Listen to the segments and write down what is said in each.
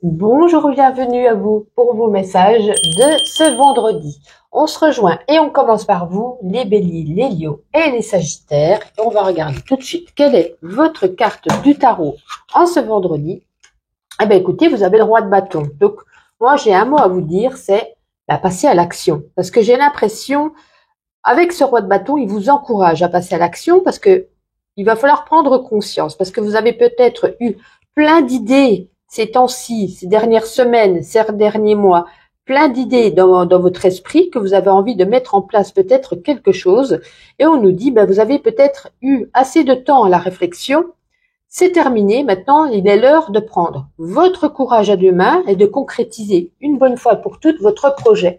Bonjour, bienvenue à vous pour vos messages de ce vendredi. On se rejoint et on commence par vous, les béliers, les lions et les sagittaires. Et on va regarder tout de suite quelle est votre carte du tarot en ce vendredi. Eh bien écoutez, vous avez le roi de bâton. Donc moi j'ai un mot à vous dire, c'est passer à l'action. Parce que j'ai l'impression, avec ce roi de bâton, il vous encourage à passer à l'action parce que il va falloir prendre conscience. Parce que vous avez peut-être eu plein d'idées ces temps-ci, ces dernières semaines, ces derniers mois, plein d'idées dans votre esprit que vous avez envie de mettre en place peut-être quelque chose. Et on nous dit, vous avez peut-être eu assez de temps à la réflexion. C'est terminé. Maintenant, il est l'heure de prendre votre courage à deux mains et de concrétiser une bonne fois pour toutes votre projet.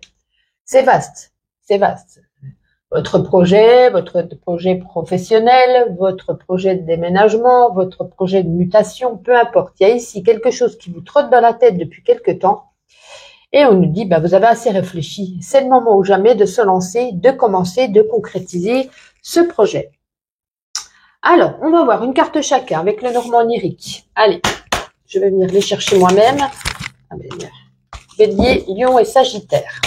C'est vaste. C'est vaste. Votre projet professionnel, votre projet de déménagement, votre projet de mutation, peu importe. Il y a ici quelque chose qui vous trotte dans la tête depuis quelque temps et on nous dit, vous avez assez réfléchi. C'est le moment ou jamais de se lancer, de commencer, de concrétiser ce projet. Alors, on va voir une carte chacun avec le Normand onirique. Allez, je vais venir les chercher moi-même. Bélier, Lion et Sagittaire.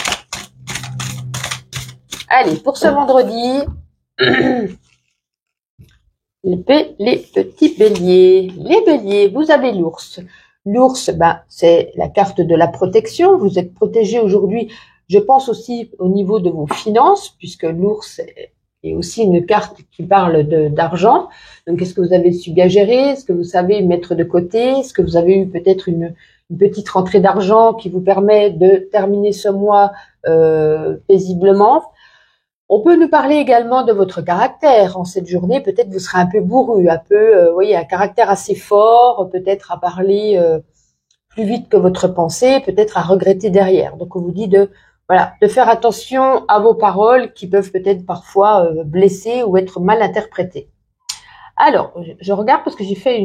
Allez, pour ce vendredi, les petits béliers. Les béliers, vous avez l'ours. L'ours, c'est la carte de la protection. Vous êtes protégé aujourd'hui, je pense aussi au niveau de vos finances, puisque l'ours est aussi une carte qui parle d'argent. Donc, est-ce que vous avez su bien gérer? Est-ce que vous savez mettre de côté? Est-ce que vous avez eu peut-être une petite rentrée d'argent qui vous permet de terminer ce mois paisiblement? On peut nous parler également de votre caractère. En cette journée, peut-être vous serez un peu bourru, un peu, un caractère assez fort, peut-être à parler plus vite que votre pensée, peut-être à regretter derrière. Donc, on vous dit de faire attention à vos paroles qui peuvent peut-être parfois blesser ou être mal interprétées. Alors, je regarde parce que j'ai fait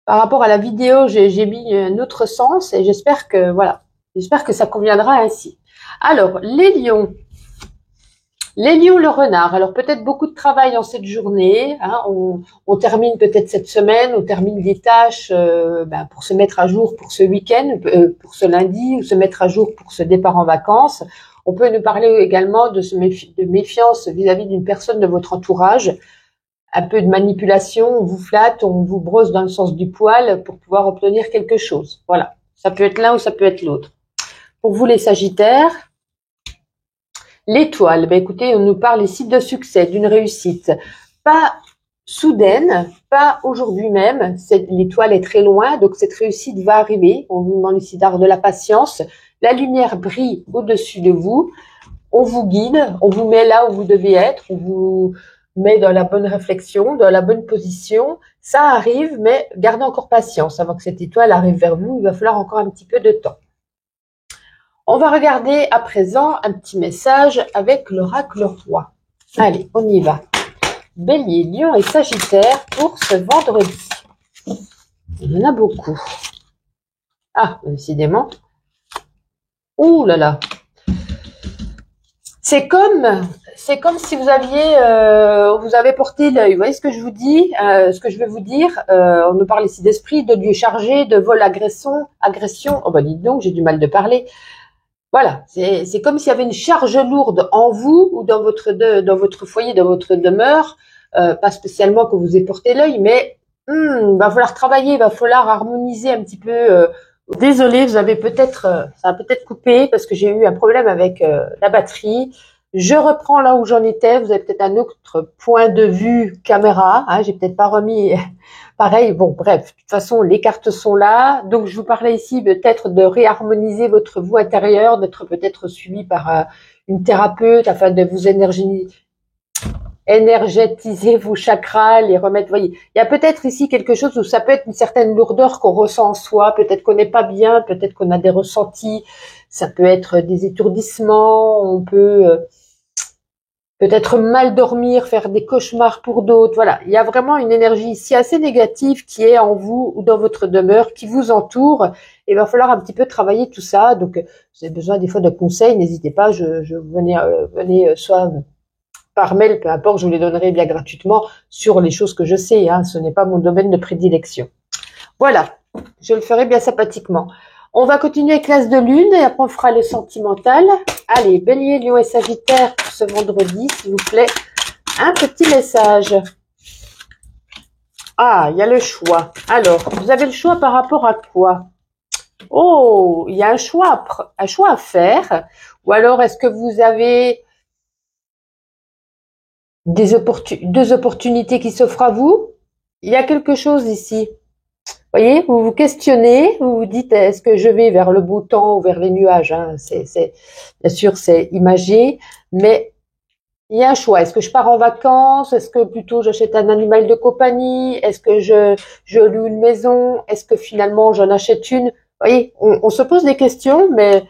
par rapport à la vidéo, j'ai mis un autre sens et j'espère que ça conviendra ainsi. Alors, les lions. Les lions, le renard. Alors peut-être beaucoup de travail en cette journée. On termine peut-être cette semaine, on termine des tâches pour se mettre à jour pour ce week-end, pour ce lundi, ou se mettre à jour pour ce départ en vacances. On peut nous parler également de méfiance vis-à-vis d'une personne de votre entourage. Un peu de manipulation, on vous flatte, on vous brosse dans le sens du poil pour pouvoir obtenir quelque chose. Voilà, ça peut être l'un ou ça peut être l'autre. Pour vous les Sagittaires, l'étoile, écoutez, on nous parle ici de succès, d'une réussite. Pas soudaine, pas aujourd'hui même. L'étoile est très loin, donc cette réussite va arriver. On vous demande ici d'avoir de la patience. La lumière brille au-dessus de vous. On vous guide, on vous met là où vous devez être, on vous met dans la bonne réflexion, dans la bonne position. Ça arrive, mais gardez encore patience. Avant que cette étoile arrive vers vous, il va falloir encore un petit peu de temps. On va regarder à présent un petit message avec l'oracle roi. Allez, on y va. Bélier, Lion et Sagittaire pour ce vendredi. Il y en a beaucoup. Ah, décidément. Ouh là là. C'est comme si vous avez porté l'œil. Vous voyez ce que je vous dis, ce que je vais vous dire. On nous parle ici d'esprit, de lieu chargé, de vol, agression. Oh dites donc, j'ai du mal de parler. Voilà, c'est comme s'il y avait une charge lourde en vous ou dans votre foyer, dans votre demeure, pas spécialement que vous ayez porté l'œil, mais va falloir travailler, va falloir harmoniser un petit peu. Désolée, ça a peut-être coupé parce que j'ai eu un problème avec la batterie. Je reprends là où j'en étais. Vous avez peut-être un autre point de vue caméra. J'ai peut-être pas remis pareil. Bon, bref, de toute façon, les cartes sont là. Donc, je vous parlais ici peut-être de réharmoniser votre voix intérieure, d'être peut-être suivi par une thérapeute afin de vous énergétiser vos chakras, les remettre. Vous voyez, il y a peut-être ici quelque chose où ça peut être une certaine lourdeur qu'on ressent en soi. Peut-être qu'on n'est pas bien, peut-être qu'on a des ressentis. Ça peut être des étourdissements. On peut peut-être mal dormir, faire des cauchemars pour d'autres. Voilà, il y a vraiment une énergie ici assez négative qui est en vous ou dans votre demeure, qui vous entoure. Et il va falloir un petit peu travailler tout ça. Donc, vous avez besoin des fois de conseils, n'hésitez pas. Venez soit par mail, peu importe, je vous les donnerai bien gratuitement sur les choses que je sais. Ce n'est pas mon domaine de prédilection. Voilà, Je le ferai bien sympathiquement. On va continuer avec l'As de Lune et après on fera le sentimental. Allez, Bélier, Lion et Sagittaire pour ce vendredi, s'il vous plaît. Un petit message. Ah, il y a le choix. Alors, vous avez le choix par rapport à quoi? Oh, il y a un choix à faire. Ou alors, est-ce que vous avez deux opportunités qui s'offrent à vous? Il y a quelque chose ici. Voyez, vous vous questionnez, vous vous dites, est-ce que je vais vers le beau temps ou vers les nuages, hein? Bien sûr, c'est imagé, mais il y a un choix. Est-ce que je pars en vacances? Est-ce que plutôt j'achète un animal de compagnie? Est-ce que je loue une maison? Est-ce que finalement j'en achète une? Vous voyez, on se pose des questions, mais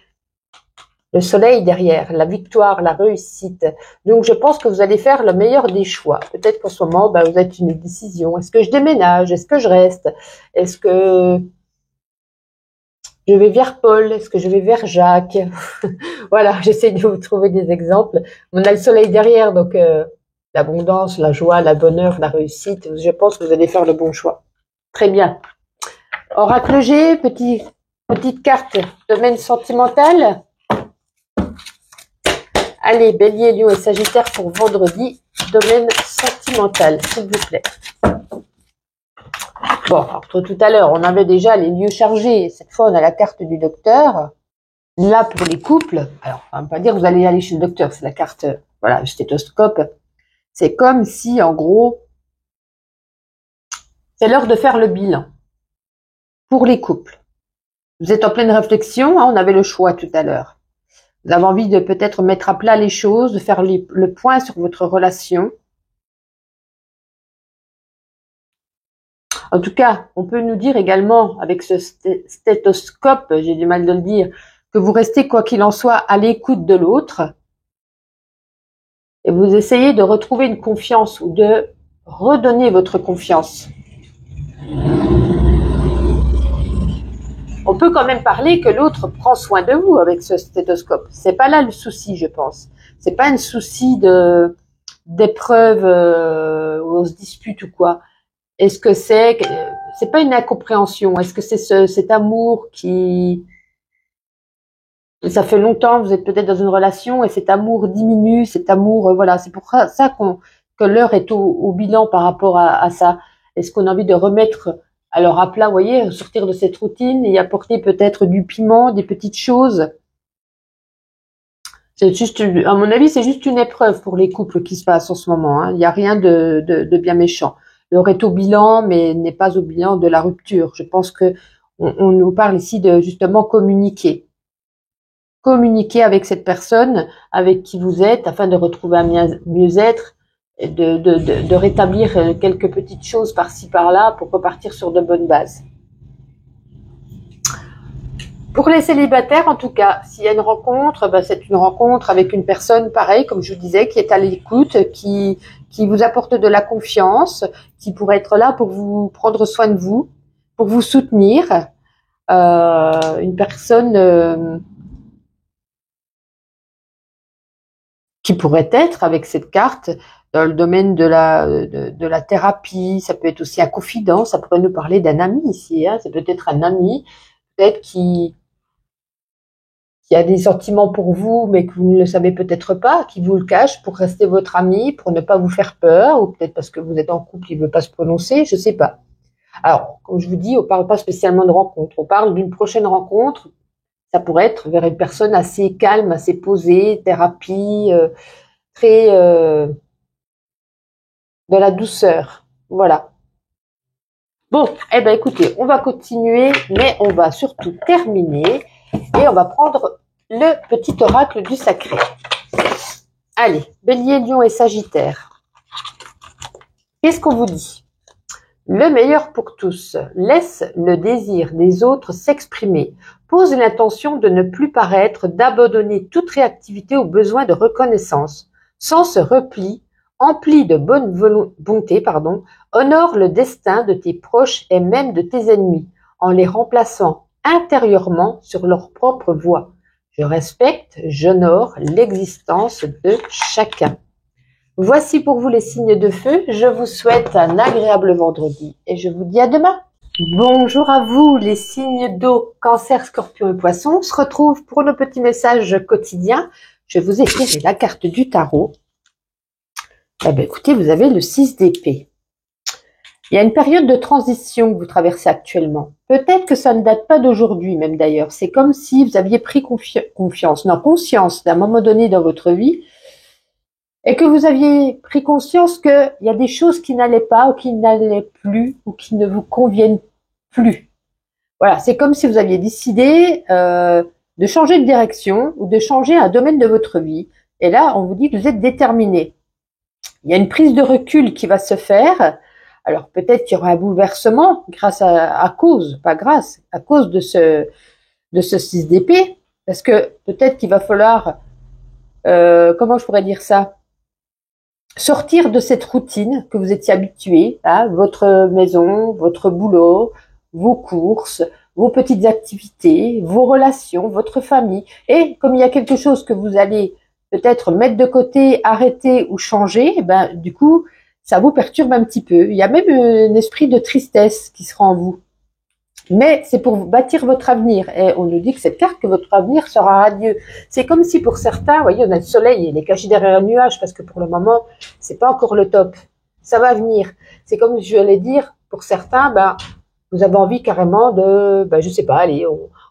le soleil derrière, la victoire, la réussite. Donc, je pense que vous allez faire le meilleur des choix. Peut-être qu'en ce moment, vous êtes une décision. Est-ce que je déménage? Est-ce que je reste? Est-ce que je vais vers Paul? Est-ce que je vais vers Jacques? Voilà, j'essaie de vous trouver des exemples. On a le soleil derrière, donc l'abondance, la joie, la bonheur, la réussite. Je pense que vous allez faire le bon choix. Très bien. Oracle G, petite carte, domaine sentimental. Allez, Bélier, Lion et Sagittaire pour vendredi, domaine sentimental, s'il vous plaît. Bon, entre tout à l'heure, on avait déjà les lieux chargés. Cette fois, on a la carte du docteur. Là, pour les couples, alors, on va pas dire que vous allez aller chez le docteur, c'est la carte, voilà, le stéthoscope. C'est comme si, en gros, c'est l'heure de faire le bilan pour les couples. Vous êtes en pleine réflexion, hein, on avait le choix tout à l'heure. Vous avez envie de peut-être mettre à plat les choses, de faire le point sur votre relation. En tout cas, on peut nous dire également, avec ce stéthoscope, j'ai du mal de le dire, que vous restez, quoi qu'il en soit, à l'écoute de l'autre. Et vous essayez de retrouver une confiance ou de redonner votre confiance. On peut quand même parler que l'autre prend soin de vous avec ce stéthoscope. C'est pas là le souci, je pense. C'est pas un souci d'épreuve où on se dispute ou quoi. Est-ce que c'est pas une incompréhension? Est-ce que c'est cet amour qui, ça fait longtemps, vous êtes peut-être dans une relation et cet amour diminue, cet amour, voilà, c'est pour ça que l'heure est au bilan par rapport à ça. Est-ce qu'on a envie de remettre alors à plat, vous voyez, sortir de cette routine et apporter peut-être du piment, des petites choses? C'est juste, à mon avis, c'est juste une épreuve pour les couples qui se passent en ce moment, hein. Il n'y a rien de bien méchant. L'heure est au bilan, mais n'est pas au bilan de la rupture. Je pense que on nous parle ici de justement communiquer. Communiquer avec cette personne avec qui vous êtes afin de retrouver un mieux-être, et de rétablir quelques petites choses par-ci par-là pour repartir sur de bonnes bases. Pour les célibataires, en tout cas, s'il y a une rencontre, c'est une rencontre avec une personne, pareil, comme je vous disais, qui est à l'écoute, qui vous apporte de la confiance, qui pourrait être là pour vous prendre soin de vous, pour vous soutenir. Une personne qui pourrait être, avec cette carte, dans le domaine de la thérapie, ça peut être aussi un confident, ça pourrait nous parler d'un ami ici, hein, c'est peut-être un ami, peut-être qui a des sentiments pour vous, mais que vous ne le savez peut-être pas, qui vous le cache pour rester votre ami, pour ne pas vous faire peur, ou peut-être parce que vous êtes en couple, il ne veut pas se prononcer, je ne sais pas. Alors, comme je vous dis, on ne parle pas spécialement de rencontre, on parle d'une prochaine rencontre, ça pourrait être vers une personne assez calme, assez posée, thérapie, très de la douceur. Voilà. Bon, écoutez, on va continuer, mais on va surtout terminer et on va prendre le petit oracle du sacré. Allez, Bélier, Lion et Sagittaire. Qu'est-ce qu'on vous dit? Le meilleur pour tous. Laisse le désir des autres s'exprimer. Pose l'intention de ne plus paraître, d'abandonner toute réactivité aux besoins de reconnaissance. Sans ce repli, empli de bonne bonté, honore le destin de tes proches et même de tes ennemis, en les remplaçant intérieurement sur leur propre voie. Je respecte, j'honore l'existence de chacun. Voici pour vous les signes de feu. Je vous souhaite un agréable vendredi et je vous dis à demain. Bonjour à vous, les signes d'eau, Cancer, Scorpion et Poisson. On se retrouve pour nos petits messages quotidiens. Je vais vous écrire la carte du tarot. Eh bien, écoutez, vous avez le 6 d'épée. Il y a une période de transition que vous traversez actuellement. Peut-être que ça ne date pas d'aujourd'hui même d'ailleurs. C'est comme si vous aviez pris conscience d'un moment donné dans votre vie et que vous aviez pris conscience qu'il y a des choses qui n'allaient pas ou qui n'allaient plus ou qui ne vous conviennent plus. Voilà, c'est comme si vous aviez décidé de changer de direction ou de changer un domaine de votre vie. Et là, on vous dit que vous êtes déterminé. Il y a une prise de recul qui va se faire. Alors peut-être qu'il y aura un bouleversement à cause de ce 6 d'épée. Parce que peut-être qu'il va falloir, comment je pourrais dire ça, sortir de cette routine que vous étiez habitué, hein, votre maison, votre boulot, vos courses, vos petites activités, vos relations, votre famille. Et comme il y a quelque chose que vous allez peut-être mettre de côté, arrêter ou changer, ben du coup, ça vous perturbe un petit peu. Il y a même un esprit de tristesse qui sera en vous. Mais c'est pour bâtir votre avenir. Et on nous dit que cette carte, que votre avenir sera radieux. C'est comme si pour certains, vous voyez, on a le soleil, il est caché derrière un nuage parce que pour le moment, c'est pas encore le top. Ça va venir. C'est comme je vais dire, pour certains, ben, vous avez envie carrément de, ben, je sais pas, allez,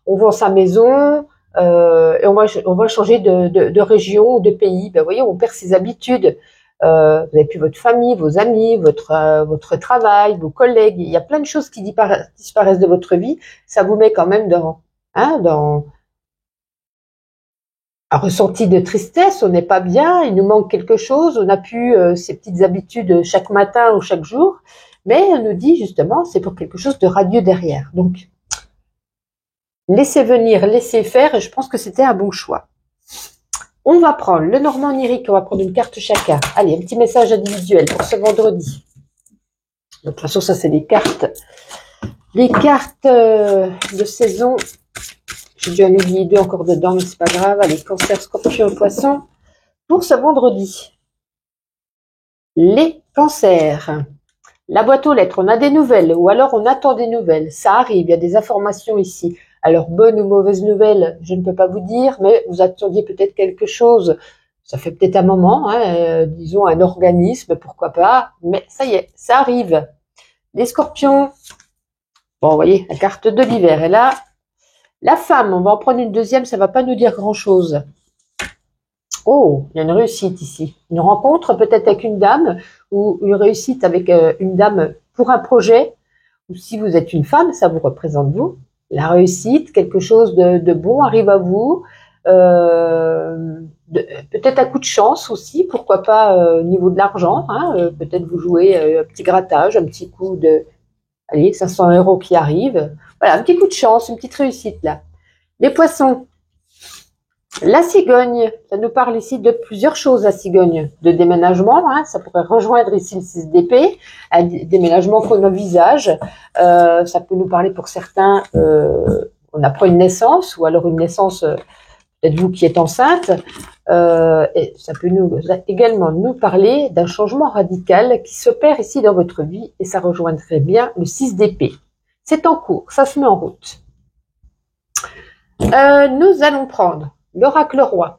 on vend sa maison, et on va changer de région ou de pays. Ben, vous voyez, on perd ses habitudes. Vous avez plus votre famille, vos amis, votre travail, vos collègues. Il y a plein de choses qui disparaissent de votre vie. Ça vous met quand même dans un ressenti de tristesse. On n'est pas bien, il nous manque quelque chose. On n'a plus ces petites habitudes chaque matin ou chaque jour. Mais on nous dit justement, c'est pour quelque chose de radieux derrière. Donc, laissez venir, laissez faire. Et je pense que c'était un bon choix. On va prendre le Normand onirique, on va prendre une carte chacun. Allez, un petit message individuel pour ce vendredi. De toute façon, ça c'est les cartes. Les cartes de saison. J'ai dû en oublier 2 encore dedans, mais c'est pas grave. Allez, Cancer, Scorpion, Poisson. Pour ce vendredi. Les cancers. La boîte aux lettres, on a des nouvelles ou alors on attend des nouvelles. Ça arrive, il y a des informations ici. Alors, bonne ou mauvaise nouvelle, je ne peux pas vous dire, mais vous attendiez peut-être quelque chose. Ça fait peut-être un moment, hein, disons un organisme, pourquoi pas. Mais ça y est, ça arrive. Les scorpions. Bon, vous voyez, la carte de l'hiver. Et là, la femme, on va en prendre une deuxième, ça va pas nous dire grand-chose. Oh, il y a une réussite ici. Une rencontre peut-être avec une dame ou une réussite avec une dame pour un projet. Ou si vous êtes une femme, ça vous représente vous. La réussite, quelque chose de bon arrive à vous. Peut-être un coup de chance aussi, pourquoi pas au niveau de l'argent. Hein, peut-être vous jouez un petit grattage, un petit coup de, allez, 500 € qui arrive. Voilà, un petit coup de chance, une petite réussite là. Les poissons. La cigogne, ça nous parle ici de plusieurs choses, la cigogne. De déménagement, hein, ça pourrait rejoindre ici le 6 d'épée, un déménagement qu'on envisage. Ça peut nous parler pour certains, on apprend une naissance, ou alors une naissance, peut-être vous qui êtes enceinte. Et ça peut également nous parler d'un changement radical qui s'opère ici dans votre vie, et ça rejoindrait bien le 6 d'épée. C'est en cours, ça se met en route. Nous allons prendre l'oracle roi.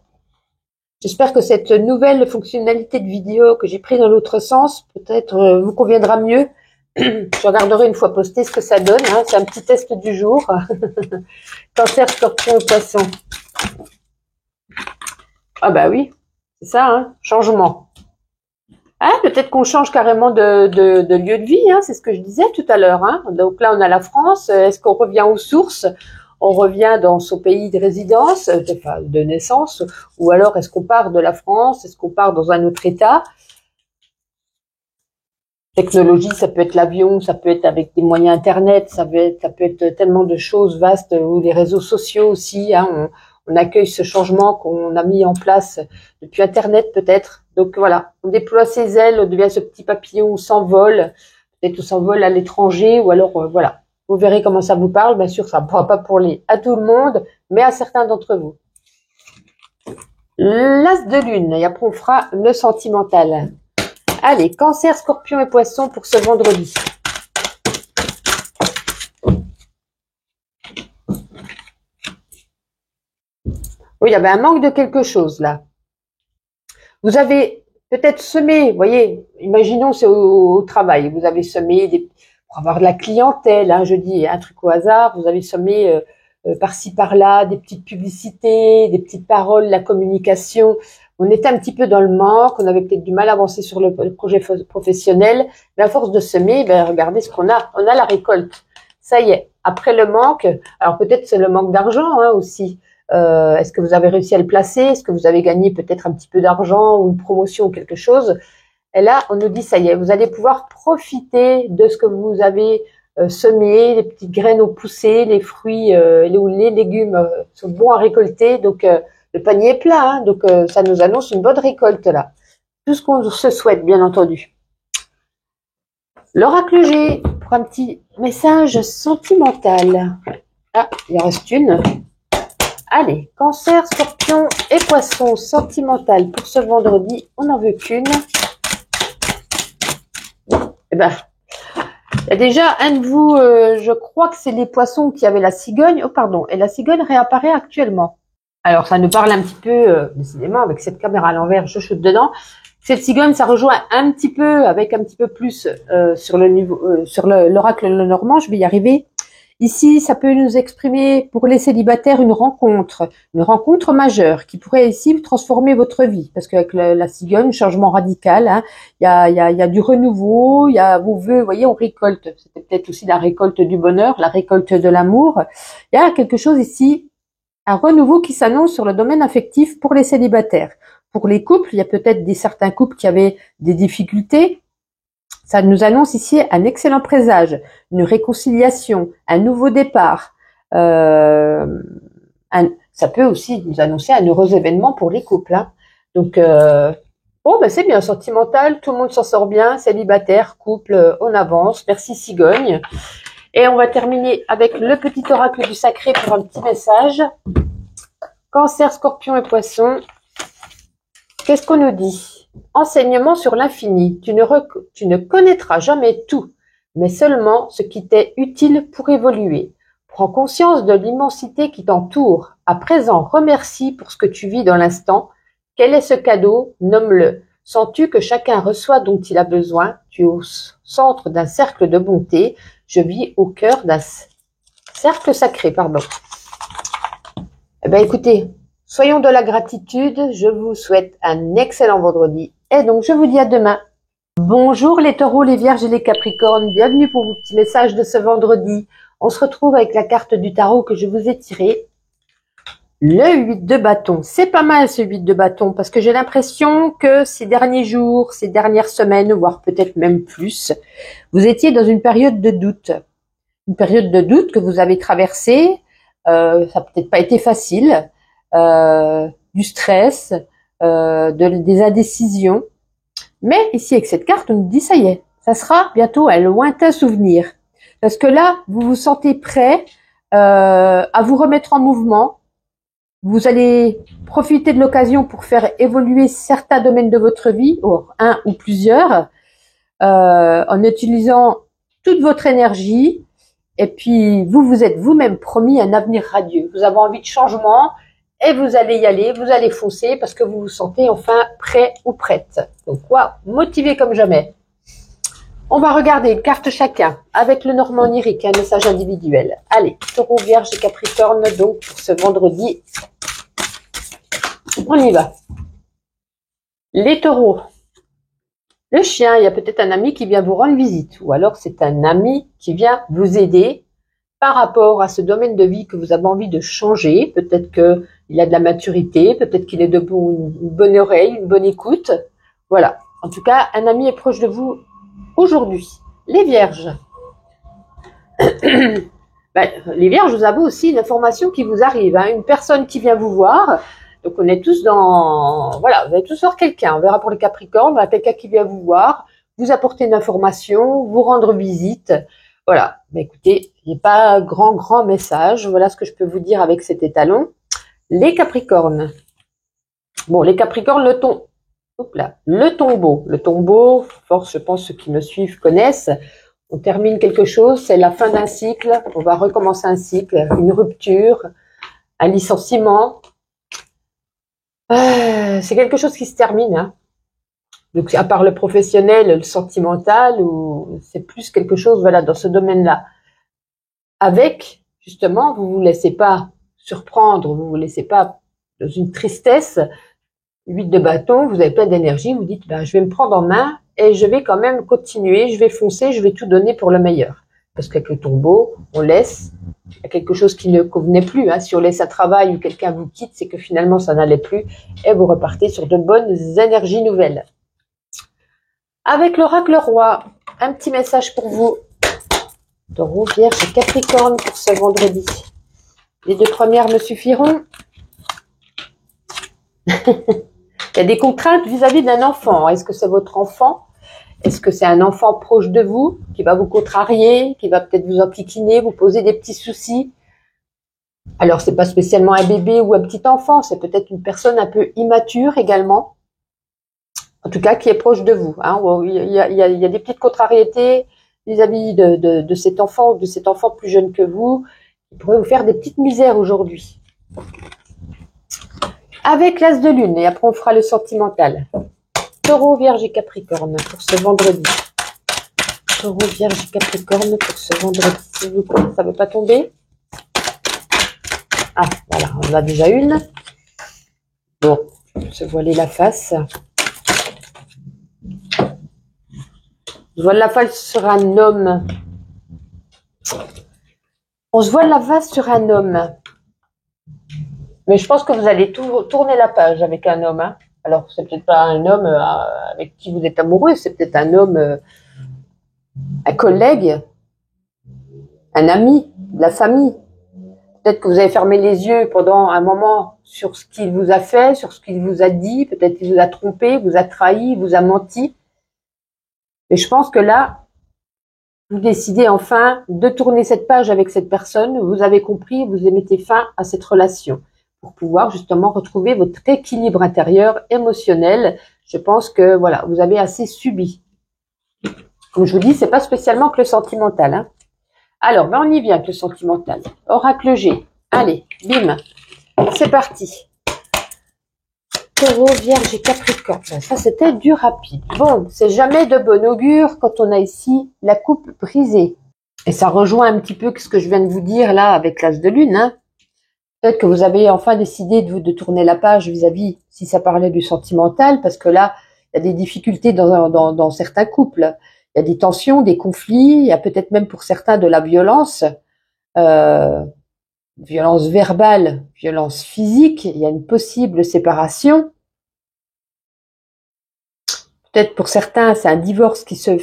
J'espère que cette nouvelle fonctionnalité de vidéo que j'ai pris dans l'autre sens, peut-être vous conviendra mieux. Je regarderai une fois posté ce que ça donne. Hein. C'est un petit test du jour. Cancer, Scorpion, Poisson. Ah bah oui, c'est ça, hein. Changement. Hein, peut-être qu'on change carrément de lieu de vie. Hein. C'est ce que je disais tout à l'heure. Hein. Donc là, on a la France. Est-ce qu'on revient aux sources ? On revient dans son pays de résidence, de naissance, ou alors est-ce qu'on part de la France, est-ce qu'on part dans un autre État? Technologie, ça peut être l'avion, ça peut être avec des moyens Internet, ça peut être tellement de choses vastes, ou les réseaux sociaux aussi. Hein, on accueille ce changement qu'on a mis en place depuis Internet peut-être. Donc voilà, on déploie ses ailes, on devient ce petit papillon, on s'envole, peut-être on s'envole à l'étranger, ou alors voilà. Vous verrez comment ça vous parle. Bien sûr, ça ne pourra pas parler à tout le monde, mais à certains d'entre vous. L'as de lune, et après on fera le sentimental. Allez, Cancer, Scorpion et Poisson pour ce vendredi. Oui, il y avait un manque de quelque chose là. Vous avez peut-être semé, vous voyez, imaginons c'est au travail, vous avez semé pour avoir de la clientèle, hein, je dis un truc au hasard, vous avez semé par-ci par-là des petites publicités, des petites paroles, la communication. On était un petit peu dans le manque, on avait peut-être du mal à avancer sur le projet professionnel, mais à force de semer, ben, regardez ce qu'on a. On a la récolte. Ça y est, après le manque, alors peut-être c'est le manque d'argent hein, aussi. Est-ce que vous avez réussi à le placer? Est-ce que vous avez gagné peut-être un petit peu d'argent ou une promotion ou quelque chose? Et là, on nous dit, ça y est, vous allez pouvoir profiter de ce que vous avez semé, les petites graines ont poussé, les fruits, les légumes sont bons à récolter. Donc, le panier est plein. Hein, donc, ça nous annonce une bonne récolte là. Tout ce qu'on se souhaite, bien entendu. L'oracle G, pour un petit message sentimental. Ah, il en reste une. Allez, Cancer, Scorpion et Poisson, sentimental pour ce vendredi, on n'en veut qu'une. Eh ben, il y a déjà un de vous, je crois que c'est les Poissons qui avaient la cigogne. Oh pardon, et la cigogne réapparaît actuellement. Alors ça nous parle un petit peu, décidément, avec cette caméra à l'envers, je chute dedans. Cette cigogne, ça rejoint un petit peu, avec un petit peu plus sur le niveau, sur l'oracle Lenormand. Je vais y arriver. Ici, ça peut nous exprimer pour les célibataires une rencontre majeure qui pourrait ici transformer votre vie. Parce qu'avec la cigogne, changement radical, hein, il y a du renouveau, il y a vos vœux, vous voyez, on récolte. C'était peut-être aussi la récolte du bonheur, la récolte de l'amour. Il y a quelque chose ici, un renouveau qui s'annonce sur le domaine affectif pour les célibataires. Pour les couples, il y a peut-être certains couples qui avaient des difficultés. Ça nous annonce ici un excellent présage, une réconciliation, un nouveau départ. Ça peut aussi nous annoncer un heureux événement pour les couples. Hein. Donc, bon, ben c'est bien, sentimental, tout le monde s'en sort bien, célibataire, couple, on avance. Merci Cigogne. Et on va terminer avec le petit oracle du sacré pour un petit message. Cancer, Scorpion et Poisson. Qu'est-ce qu'on nous dit ? Enseignement sur l'infini. Tu ne connaîtras jamais tout, mais seulement ce qui t'est utile pour évoluer. Prends conscience de l'immensité qui t'entoure. À présent, remercie pour ce que tu vis dans l'instant. Quel est ce cadeau? Nomme-le. Sens-tu que chacun reçoit dont il a besoin? Tu es au centre d'un cercle de bonté. Je vis au cœur d'un cercle sacré, pardon. Eh bien, écoutez, soyons de la gratitude. Je vous souhaite un excellent vendredi. Et donc, je vous dis à demain. Bonjour les taureaux, les vierges et les capricornes. Bienvenue pour vos petits messages de ce vendredi. On se retrouve avec la carte du tarot que je vous ai tirée. Le 8 de bâton. C'est pas mal ce 8 de bâton parce que j'ai l'impression que ces derniers jours, ces dernières semaines, voire peut-être même plus, vous étiez dans une période de doute. Une période de doute que vous avez traversée. Ça n'a peut-être pas été facile. Du stress, des indécisions. Mais ici, avec cette carte, on nous dit, ça y est, ça sera bientôt un lointain souvenir. Parce que là, vous vous sentez prêt à vous remettre en mouvement. Vous allez profiter de l'occasion pour faire évoluer certains domaines de votre vie, ou un ou plusieurs, en utilisant toute votre énergie. Et puis, vous êtes vous-même promis un avenir radieux. Vous avez envie de changement et vous allez y aller, vous allez foncer parce que vous vous sentez enfin prêt ou prête. Donc, motivé comme jamais. On va regarder une carte chacun avec le Normand onirique, un message individuel. Allez, taureau, vierge et capricorne, donc pour ce vendredi. On y va. Les taureaux. Le chien, il y a peut-être un ami qui vient vous rendre visite ou alors c'est un ami qui vient vous aider par rapport à ce domaine de vie que vous avez envie de changer. Peut-être qu'il a de la maturité, peut-être qu'il est une bonne oreille, une bonne écoute. Voilà. En tout cas, un ami est proche de vous aujourd'hui. Les vierges. Les vierges, vous avez aussi une information qui vous arrive. Hein, une personne qui vient vous voir. Donc, on est tous vous allez tous voir quelqu'un. On verra pour les capricornes, quelqu'un qui vient vous voir, vous apporter une information, vous rendre visite. Voilà. Mais écoutez, il n'y a pas grand message. Voilà ce que je peux vous dire avec cet étalon. Les capricornes. Bon, les capricornes, le tombeau. Le tombeau, force, je pense, ceux qui me suivent connaissent. On termine quelque chose, c'est la fin d'un cycle. On va recommencer un cycle, une rupture, un licenciement. C'est quelque chose qui se termine, hein. Donc, à part le professionnel, le sentimental, ou c'est plus quelque chose, voilà, dans ce domaine-là. Avec, justement, vous vous laissez pas surprendre, vous vous laissez pas dans une tristesse. 8 de bâton, vous avez plein d'énergie, vous dites, ben, je vais me prendre en main et je vais quand même continuer, je vais foncer, je vais tout donner pour le meilleur. Parce qu'avec le tombeau, on laisse, il y a quelque chose qui ne convenait plus, hein. Si on laisse un travail ou quelqu'un vous quitte, c'est que finalement ça n'allait plus et vous repartez sur de bonnes énergies nouvelles. Avec l'oracle roi, un petit message pour vous. Taureau, Vierge et Capricorne pour ce vendredi. Les 2 premières me suffiront. Il y a des contraintes vis-à-vis d'un enfant. Est-ce que c'est votre enfant? Est-ce que c'est un enfant proche de vous qui va vous contrarier, qui va peut-être vous enquiquiner, vous poser des petits soucis? Alors, c'est pas spécialement un bébé ou un petit enfant, c'est peut-être une personne un peu immature également. En tout cas, qui est proche de vous, hein. Il y a des petites contrariétés vis-à-vis de cet enfant ou de cet enfant plus jeune que vous, qui pourrait vous faire des petites misères aujourd'hui. Avec l'as de lune, et après on fera le sentimental. Taureau, Vierge et Capricorne pour ce vendredi. Taureau, Vierge et Capricorne pour ce vendredi. S'il vous plaît, ça ne veut pas tomber. Ah, voilà, on en a déjà une. Bon, se voiler la face. Se voile la face sur un homme. On se voile la face sur un homme. Mais je pense que vous allez tourner la page avec un homme, hein. Alors, c'est peut-être pas un homme avec qui vous êtes amoureux, c'est peut-être un homme, un collègue, un ami, de la famille. Peut-être que vous avez fermé les yeux pendant un moment sur ce qu'il vous a fait, sur ce qu'il vous a dit. Peut-être qu'il vous a trompé, vous a trahi, vous a menti. Et je pense que là, vous décidez enfin de tourner cette page avec cette personne. Vous avez compris, vous mettez fin à cette relation pour pouvoir justement retrouver votre équilibre intérieur émotionnel. Je pense que voilà, vous avez assez subi. Comme je vous dis, c'est pas spécialement que le sentimental, hein. Alors, ben on y vient avec le sentimental. Oracle G. Allez, bim. C'est parti. Taureau, Vierge et Capricorne. Ça, c'était du rapide. Bon, c'est jamais de bon augure quand on a ici la coupe brisée. Et ça rejoint un petit peu ce que je viens de vous dire là avec l'as de lune, hein. Peut-être que vous avez enfin décidé de tourner la page vis-à-vis, si ça parlait du sentimental, parce que là, il y a des difficultés dans certains couples. Il y a des tensions, des conflits, il y a peut-être même pour certains de la violence, violence verbale, violence physique, il y a une possible séparation. Peut-être pour certains, c'est un divorce qui se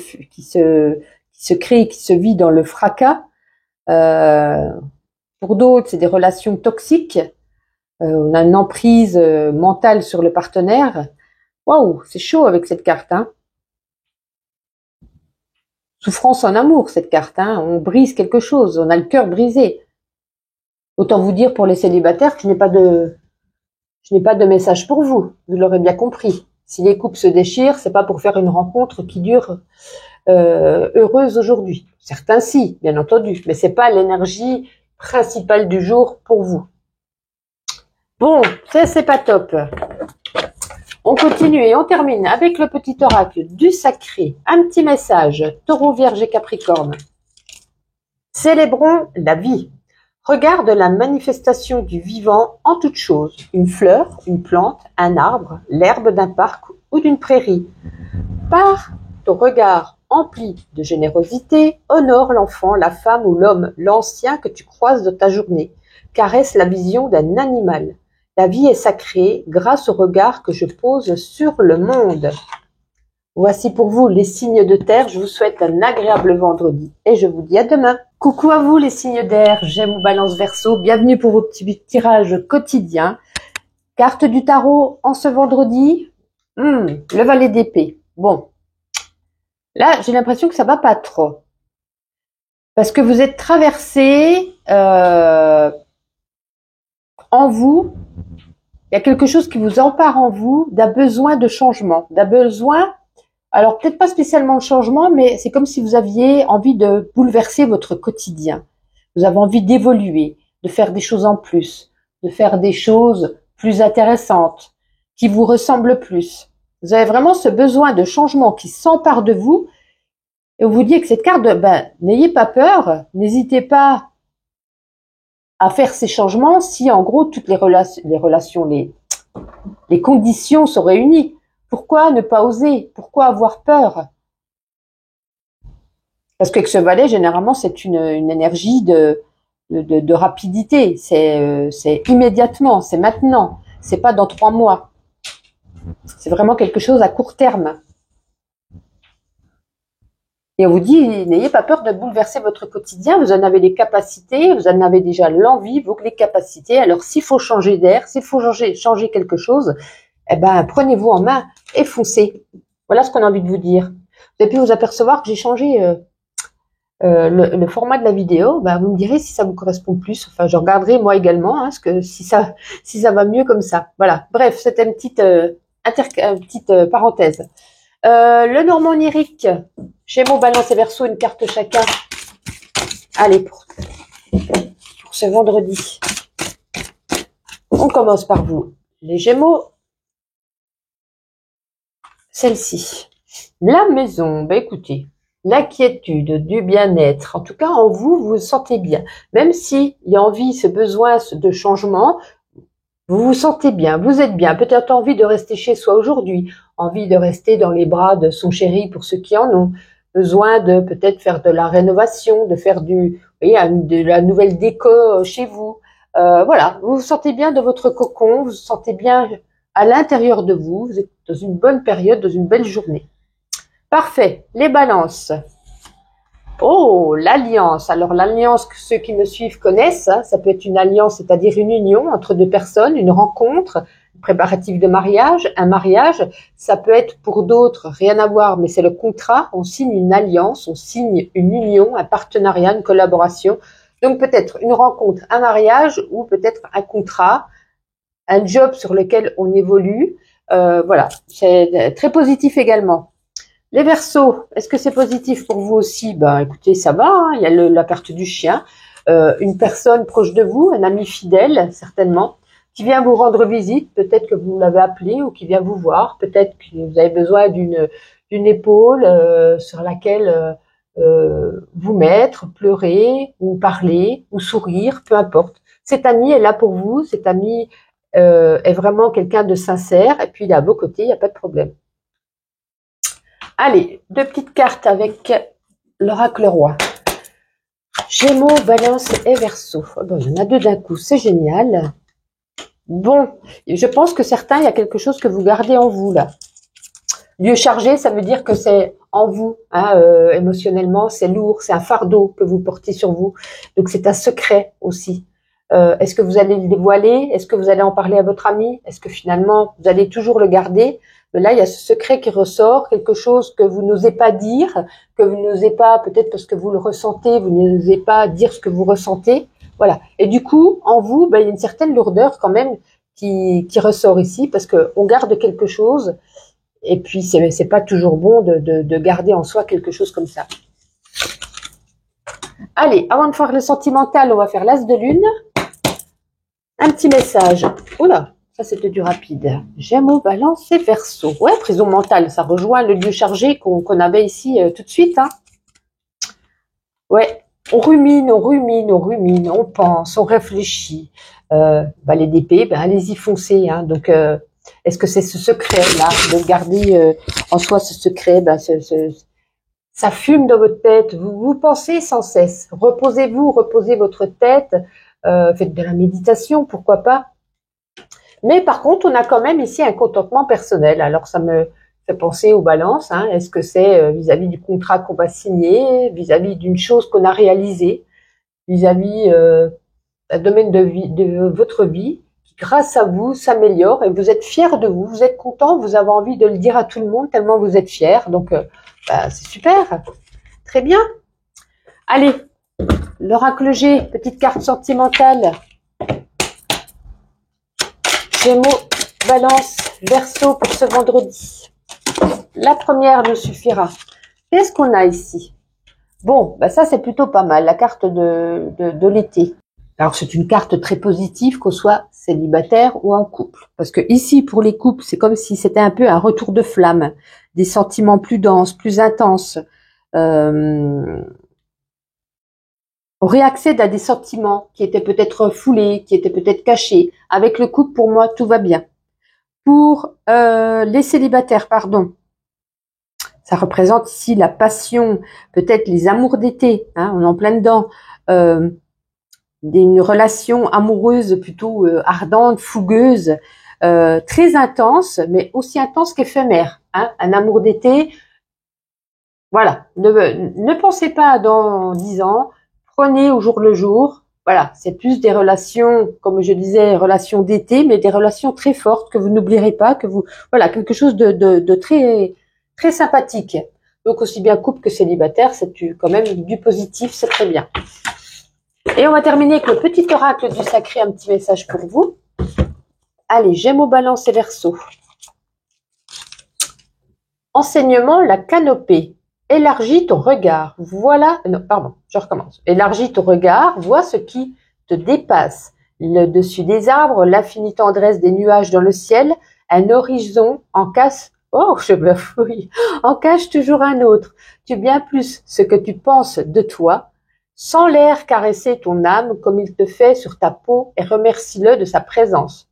crée, qui se vit dans le fracas. Pour d'autres, c'est des relations toxiques. On a une emprise mentale sur le partenaire. Waouh, c'est chaud avec cette carte, hein. Souffrance en amour, cette carte, hein. On brise quelque chose, on a le cœur brisé. Autant vous dire pour les célibataires que je n'ai pas de message pour vous. Vous l'aurez bien compris. Si les couples se déchirent, c'est pas pour faire une rencontre qui dure heureuse aujourd'hui. Certains si, bien entendu, mais c'est pas l'énergie principale du jour pour vous. Bon, ça c'est pas top. On continue et on termine avec le petit oracle du sacré. Un petit message, Taureau, Vierge et Capricorne. Célébrons la vie. Regarde la manifestation du vivant en toute chose. Une fleur, une plante, un arbre, l'herbe d'un parc ou d'une prairie. Par ton regard empli de générosité, honore l'enfant, la femme ou l'homme, l'ancien que tu croises dans ta journée. Caresse la vision d'un animal. La vie est sacrée grâce au regard que je pose sur le monde. Voici pour vous les signes de terre. Je vous souhaite un agréable vendredi et je vous dis à demain. Coucou à vous les signes d'air, J'aime ou Balance Verseau. Bienvenue pour vos petits tirages quotidiens. Carte du tarot en ce vendredi. Le valet d'épée. Bon, là j'ai l'impression que ça va pas trop. Parce que vous êtes traversé en vous. Il y a quelque chose qui vous empare en vous d'un besoin de changement, d'un besoin, alors peut-être pas spécialement de changement, mais c'est comme si vous aviez envie de bouleverser votre quotidien. Vous avez envie d'évoluer, de faire des choses en plus, de faire des choses plus intéressantes. qui vous ressemble plus. Vous avez vraiment ce besoin de changement qui s'empare de vous. Et on vous dit que cette carte, n'ayez pas peur, n'hésitez pas à faire ces changements si en gros toutes les conditions sont réunies. Pourquoi ne pas oser? Pourquoi avoir peur? Parce qu'avec ce valet, généralement, c'est une énergie de rapidité. C'est immédiatement, c'est maintenant. C'est pas dans 3 mois. C'est vraiment quelque chose à court terme. Et on vous dit, n'ayez pas peur de bouleverser votre quotidien. Vous en avez les capacités, vous en avez déjà l'envie, vous les capacités. Alors, s'il faut changer d'air, s'il faut changer quelque chose, eh ben, prenez-vous en main et foncez. Voilà ce qu'on a envie de vous dire. Vous avez pu vous apercevoir que j'ai changé le format de la vidéo. Vous me direz si ça vous correspond plus. Enfin, je regarderai moi également, parce que si ça va mieux comme ça. Voilà. Bref, c'était une petite parenthèse. Le Normand onirique, Gémeaux, Balance et Verseau, une carte chacun. Allez, pour ce vendredi. On commence par vous. Les Gémeaux, celle-ci. La maison, écoutez, l'inquiétude, du bien-être. En tout cas, en vous, vous vous sentez bien. Même s'il y a envie, ce besoin de changement, vous vous sentez bien, vous êtes bien. Peut-être envie de rester chez soi aujourd'hui, envie de rester dans les bras de son chéri pour ceux qui en ont. Besoin de peut-être faire de la rénovation, de faire de la nouvelle déco chez vous. Voilà, vous vous sentez bien de votre cocon, vous vous sentez bien à l'intérieur de vous. Vous êtes dans une bonne période, dans une belle journée. Parfait. Les balances. Oh, l'alliance. Alors l'alliance que ceux qui me suivent connaissent, ça peut être une alliance, c'est-à-dire une union entre deux personnes, une rencontre, un préparatif de mariage, un mariage. Ça peut être pour d'autres rien à voir, mais c'est le contrat. On signe une alliance, on signe une union, un partenariat, une collaboration. Donc peut-être une rencontre, un mariage ou peut-être un contrat, un job sur lequel on évolue. Voilà, c'est très positif également. Les Verseaux, est-ce que c'est positif pour vous aussi? Écoutez, ça va, il y a la carte du chien, une personne proche de vous, un ami fidèle, certainement, qui vient vous rendre visite, peut-être que vous l'avez appelé ou qui vient vous voir, peut-être que vous avez besoin d'une épaule sur laquelle vous mettre, pleurer ou parler ou sourire, peu importe. Cet ami est là pour vous, cet ami est vraiment quelqu'un de sincère et puis il est à vos côtés, il n'y a pas de problème. Allez, 2 petites cartes avec l'oracle roi. Gémeaux, Balance et Verseau. Il y en a 2 d'un coup, c'est génial. Bon, je pense que certains, il y a quelque chose que vous gardez en vous là. Lieu chargé, ça veut dire que c'est en vous, émotionnellement, c'est lourd, c'est un fardeau que vous portez sur vous. Donc c'est un secret aussi. Est-ce que vous allez le dévoiler? Est-ce que vous allez en parler à votre ami? Est-ce que finalement, vous allez toujours le garder? Mais là, il y a ce secret qui ressort, quelque chose que vous n'osez pas dire, que vous n'osez pas, peut-être parce que vous le ressentez, vous n'osez pas dire ce que vous ressentez. Voilà. Et du coup, en vous, il y a une certaine lourdeur quand même qui ressort ici, parce que on garde quelque chose, et puis c'est pas toujours bon de garder en soi quelque chose comme ça. Allez, avant de faire le sentimental, on va faire l'As de Lune. Un petit message. Oula, ça c'était du rapide. Gémeaux, Balance et Verseau. Ouais, prison mentale, ça rejoint le lieu chargé qu'on avait ici tout de suite. Ouais, on rumine, on pense, on réfléchit. Les d'épée, allez-y, foncez. Donc, est-ce que c'est ce secret-là, de garder en soi ce secret, ça fume dans votre tête, vous pensez sans cesse. Reposez-vous, reposez votre tête. Faites de la méditation, pourquoi pas. Mais par contre, on a quand même ici un contentement personnel. Alors, ça me fait penser aux balances. Est-ce que c'est vis-à-vis du contrat qu'on va signer, vis-à-vis d'une chose qu'on a réalisée, vis-à-vis d'un domaine de votre vie, qui grâce à vous s'améliore et vous êtes fier de vous, vous êtes content, vous avez envie de le dire à tout le monde tellement vous êtes fier. Donc, c'est super. Très bien. Allez. L'oracle G, petite carte sentimentale. Gémeaux, Balance, Verseau pour ce vendredi. La première me suffira. Qu'est-ce qu'on a ici? Bon, ça c'est plutôt pas mal, la carte de l'été. Alors, c'est une carte très positive, qu'on soit célibataire ou en couple. Parce que ici, pour les couples, c'est comme si c'était un peu un retour de flamme, des sentiments plus denses, plus intenses. On réaccède à des sentiments qui étaient peut-être foulés, qui étaient peut-être cachés. Avec le couple, pour moi, tout va bien. Pour les célibataires, pardon, ça représente ici la passion, peut-être les amours d'été, hein, on est en plein dedans. Une relation amoureuse plutôt ardente, fougueuse, très intense, mais aussi intense qu'éphémère. Hein, un amour d'été, voilà. Ne pensez pas dans 10 ans, prenez au jour le jour. Voilà, c'est plus des relations, comme je disais, relations d'été, mais des relations très fortes que vous n'oublierez pas, que vous, voilà, quelque chose de très très sympathique. Donc aussi bien couple que célibataire, c'est quand même du positif, c'est très bien. Et on va terminer avec le petit oracle du sacré, un petit message pour vous. Allez, Gémeaux, Balance et Verseau. Enseignement, la canopée. Élargis ton regard. Voilà, non, pardon, je recommence. Élargis ton regard, vois ce qui te dépasse. Le dessus des arbres, l'infinie tendresse des nuages dans le ciel, un horizon en cache, oh, je me fouille, en cache toujours un autre. Tu bien plus ce que tu penses de toi. Sans l'air caresser ton âme comme il te fait sur ta peau et remercie-le de sa présence.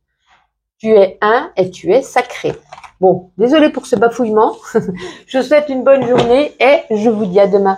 Tu es un et tu es sacré. Bon, désolé pour ce bafouillement. Je vous souhaite une bonne journée et je vous dis à demain.